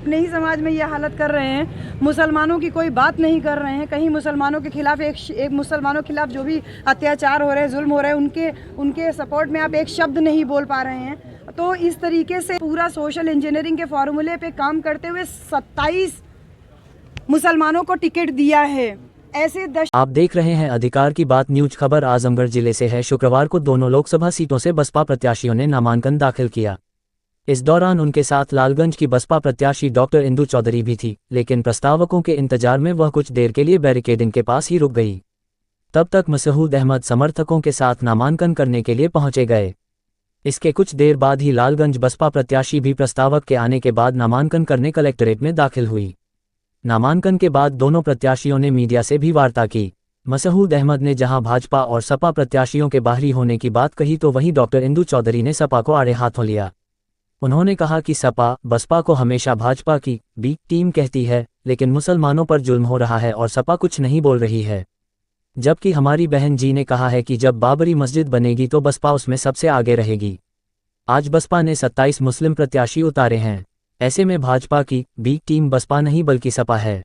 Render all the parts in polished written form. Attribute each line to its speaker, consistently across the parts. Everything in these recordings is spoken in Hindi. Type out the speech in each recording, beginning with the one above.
Speaker 1: अपने ही समाज में ये हालत कर रहे हैं, मुसलमानों की कोई बात नहीं कर रहे हैं। कहीं मुसलमानों के खिलाफ एक मुसलमानों के खिलाफ जो भी अत्याचार हो रहे हैं, जुल्म हो रहे हैं, उनके सपोर्ट में आप एक शब्द नहीं बोल पा रहे हैं। तो इस तरीके से पूरा सोशल इंजीनियरिंग के फॉर्मूले पे काम करते हुए 27 मुसलमानों को टिकट दिया है। ऐसे
Speaker 2: आप देख रहे हैं अधिकार की बात न्यूज। खबर आजमगढ़ जिले से है। शुक्रवार को दोनों लोकसभा सीटों से बसपा प्रत्याशियों ने नामांकन दाखिल किया। इस दौरान उनके साथ लालगंज की बसपा प्रत्याशी डॉक्टर इंदु चौधरी भी थी, लेकिन प्रस्तावकों के इंतजार में वह कुछ देर के लिए बैरिकेडिंग के पास ही रुक गई। तब तक मसूद अहमद समर्थकों के साथ नामांकन करने के लिए पहुंचे गए। इसके कुछ देर बाद ही लालगंज बसपा प्रत्याशी भी प्रस्तावक के आने के बाद नामांकन करने कलेक्ट्रेट में दाखिल हुई। नामांकन के बाद दोनों प्रत्याशियों ने मीडिया से भी वार्ता की। मसूद अहमद ने जहां भाजपा और सपा प्रत्याशियों के बाहरी होने की बात कही, तो वहीं डॉक्टर इंदु चौधरी ने सपा को आड़े हाथों लिया। उन्होंने कहा कि सपा बसपा को हमेशा भाजपा की बी टीम कहती है, लेकिन मुसलमानों पर जुल्म हो रहा है और सपा कुछ नहीं बोल रही है। जबकि हमारी बहन जी ने कहा है कि जब बाबरी मस्जिद बनेगी तो बसपा उसमें सबसे आगे रहेगी। आज बसपा ने 27 मुस्लिम प्रत्याशी उतारे हैं। ऐसे में भाजपा की बी टीम बसपा नहीं बल्कि सपा है।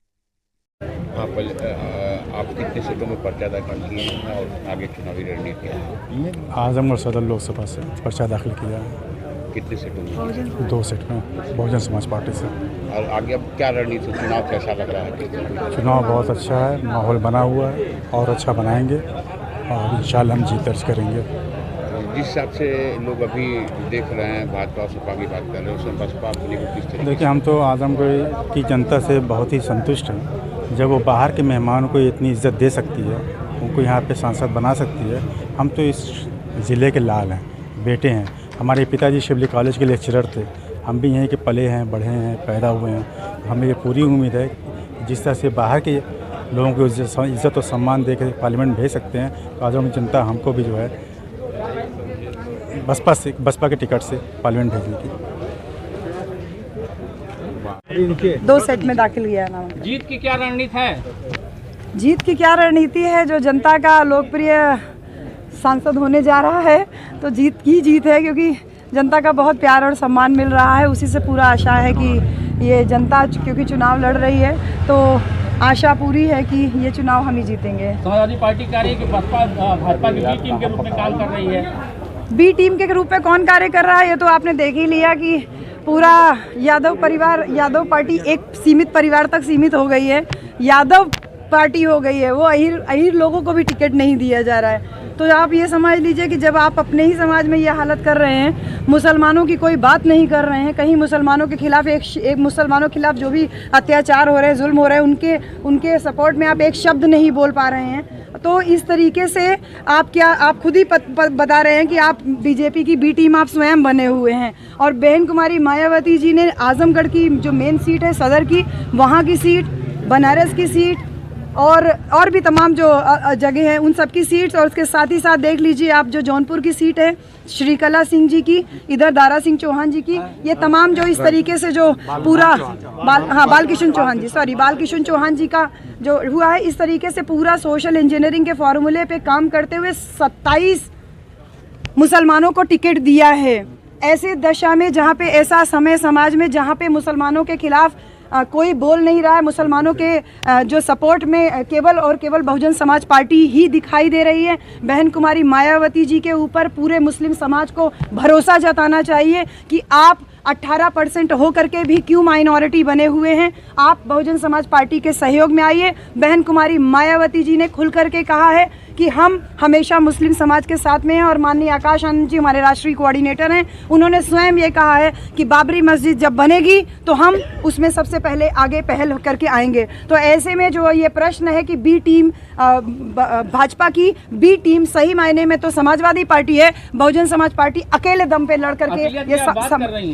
Speaker 3: आप कितने सीटों में पर्चा दाखिल किए हैं और आगे चुनावी रणनीति है?
Speaker 4: आजमगढ़ सदर लोकसभा से पर्चा दाखिल किया है।
Speaker 3: कितने सीटों में?
Speaker 4: 2 सीट में बहुजन समाज पार्टी से।
Speaker 3: और आगे अब क्या रणनीति, चुनाव कैसा लग रहा है?
Speaker 4: चुनाव बहुत अच्छा है, माहौल बना हुआ है और अच्छा बनाएंगे और इंशाल्लाह हम जीत दर्ज करेंगे।
Speaker 3: जिस हिसाब से लोग अभी देख रहे हैं भाजपा और सपा की बात कर रहे हैं, उसमें बसपा अपने को किस तरह?
Speaker 4: देखिए, हम तो आजमगढ़ की जनता से बहुत ही संतुष्ट हैं। जब वो बाहर के मेहमानों को इतनी इज्जत दे सकती है, उनको यहाँ पे सांसद बना सकती है। हम तो इस ज़िले के लाल हैं, बेटे हैं। हमारे पिताजी शिवली कॉलेज के लेक्चरर थे। हम भी यहीं के पले हैं, बढ़े हैं, पैदा हुए हैं। हमें ये पूरी उम्मीद है कि जिस तरह से बाहर के लोगों को इज़्ज़त और सम्मान दे के पार्लियामेंट भेज सकते हैं, तो आजमगढ़ जनता हमको भी जो है बसपा के टिकट से पार्लियामेंट भेजेगी।
Speaker 1: 2 सेट में दाखिल किया है नाम।
Speaker 5: जीत की क्या रणनीति है?
Speaker 1: जीत की क्या रणनीति है? जो जनता का लोकप्रिय सांसद होने जा रहा है, तो जीत की जीत है, क्योंकि जनता का बहुत प्यार और सम्मान मिल रहा है। उसी से पूरा आशा है कि ये जनता, क्योंकि चुनाव लड़ रही है, तो आशा पूरी है कि ये चुनाव हम ही जीतेंगे।
Speaker 5: समाजवादी पार्टी कह रही है कि बसपा भाजपा की बी टीम के रूप में काम कर रही है।
Speaker 1: बी टीम के रूप में कौन कार्य कर रहा है? ये तो आपने देख ही लिया कि पूरा यादव यादव पार्टी एक सीमित परिवार तक सीमित हो गई है, यादव पार्टी हो गई है। वो अहीर लोगों को भी टिकट नहीं दिया जा रहा है। तो आप ये समझ लीजिए कि जब आप अपने ही समाज में ये हालत कर रहे हैं, मुसलमानों की कोई बात नहीं कर रहे हैं, कहीं मुसलमानों के खिलाफ एक मुसलमानों के खिलाफ जो भी अत्याचार हो रहे हैं, जुल्म हो रहे हैं, उनके सपोर्ट में आप एक शब्द नहीं बोल पा रहे हैं। तो इस तरीके से आप खुद ही बता रहे हैं कि आप बीजेपी की बी टीम आप स्वयं बने हुए हैं। और बहन कुमारी मायावती जी ने आजमगढ़ की जो मेन सीट है सदर की, वहाँ की सीट, बनारस की सीट और भी तमाम जो जगह हैं उन सब की सीट्स, और उसके साथ ही साथ देख लीजिए आप जो जौनपुर की सीट है श्रीकला सिंह जी की, इधर दारा सिंह चौहान जी की, ये तमाम जो इस तरीके से जो पूरा बालकिशन चौहान जी का जो हुआ है, इस तरीके से पूरा सोशल इंजीनियरिंग के फॉर्मूले पे काम करते हुए 27 मुसलमानों को टिकट दिया है। ऐसे दशा में, जहाँ पे ऐसा समय समाज में जहाँ पे मुसलमानों के खिलाफ कोई बोल नहीं रहा है, मुसलमानों के जो सपोर्ट में केवल और केवल बहुजन समाज पार्टी ही दिखाई दे रही है। बहन कुमारी मायावती जी के ऊपर पूरे मुस्लिम समाज को भरोसा जताना चाहिए कि आप 18% हो करके भी क्यों माइनॉरिटी बने हुए हैं। आप बहुजन समाज पार्टी के सहयोग में आइए। बहन कुमारी मायावती जी ने खुल करके कहा है कि हम हमेशा मुस्लिम समाज के साथ में हैं, और माननीय आकाश आनंद जी हमारे राष्ट्रीय कोऑर्डिनेटर हैं, उन्होंने स्वयं ये कहा है कि बाबरी मस्जिद जब बनेगी तो हम उसमें सबसे पहले आगे पहल करके आएंगे। तो ऐसे में जो ये प्रश्न है कि बी टीम, भाजपा की बी टीम, सही मायने में तो समाजवादी पार्टी है, बहुजन समाज पार्टी अकेले दम पे लड़ करके ये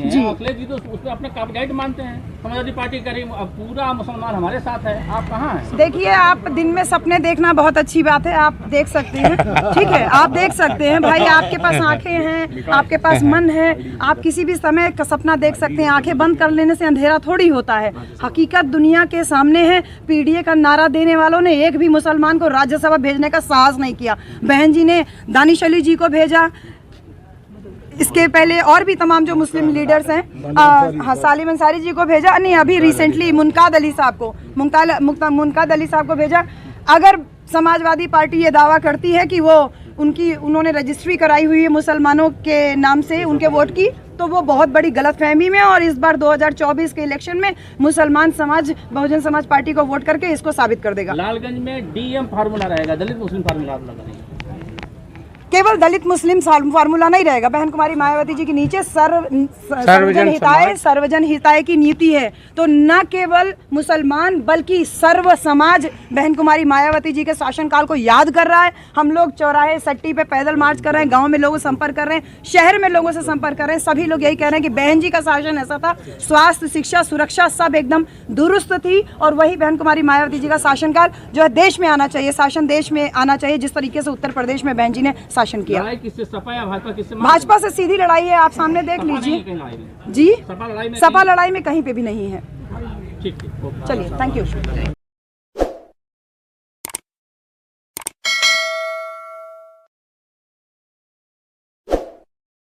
Speaker 5: जी अखिलेश जी तो उसमें अपने कैंडिडेट मानते हैं। समाजवादी पार्टी करीब पूरा मुसलमान हमारे साथ है, आप कहाँ हैं?
Speaker 1: देखिए, आप दिन में सपने देखना बहुत अच्छी बात है, आप देख सकते हैं, ठीक है, आप देख सकते हैं भाई, आपके पास आंखें हैं, आपके पास मन है, आप किसी भी समय का सपना देख सकते हैं। आंखें बंद कर लेने से अंधेरा थोड़ी होता है, हकीकत दुनिया के सामने है। पीडीए का नारा देने वालों ने एक भी मुसलमान को राज्यसभा भेजने का साहस नहीं किया। बहन जी ने दानिश अली जी को भेजा, इसके पहले और भी तमाम जो मुस्लिम लीडर्स हैं, हाँ, सालिम अंसारी जी को भेजा, नहीं अभी रिसेंटली मुनकाद अली साहब को, मुनकाद अली साहब को भेजा। अगर समाजवादी पार्टी ये दावा करती है कि वो उन्होंने रजिस्ट्री कराई हुई है मुसलमानों के नाम से उनके वोट की, तो वो बहुत बड़ी गलतफहमी में, और इस बार 2024 के इलेक्शन में मुसलमान समाज बहुजन समाज पार्टी को वोट करके इसको साबित कर देगा।
Speaker 5: लालगंज में डीएम फार्मूला रहेगा, दलित मुस्लिम फार्मूला नहीं,
Speaker 1: केवल दलित मुस्लिम फार्मूला नहीं रहेगा। बहन कुमारी मायावती जी के नीचे सर्वजन हिताय की नीति है, तो न केवल मुसलमान बल्कि सर्व समाज बहन कुमारी मायावती जी के शासनकाल को याद कर रहा है। हम लोग चौराहे सट्टी पे पैदल मार्च कर रहे हैं, गांव में लोगों से संपर्क कर रहे हैं, शहर में लोगों से संपर्क कर रहे हैं, सभी लोग यही कह रहे हैं कि बहन जी का शासन ऐसा था, स्वास्थ्य, शिक्षा, सुरक्षा सब एकदम दुरुस्त थी, और वही बहन कुमारी मायावती जी का शासनकाल जो है देश में आना चाहिए, शासन देश में आना चाहिए, जिस तरीके से उत्तर प्रदेश में बहन जी ने शासन किया।
Speaker 5: लड़ाई किससे, सपा या भाजपा, किससे?
Speaker 1: भाजपा से सीधी लड़ाई है, आप सामने देख लीजिए जी। सपा लड़ाई में कहीं पे भी नहीं है।
Speaker 5: ठीक,
Speaker 1: चलिए, थैंक यू।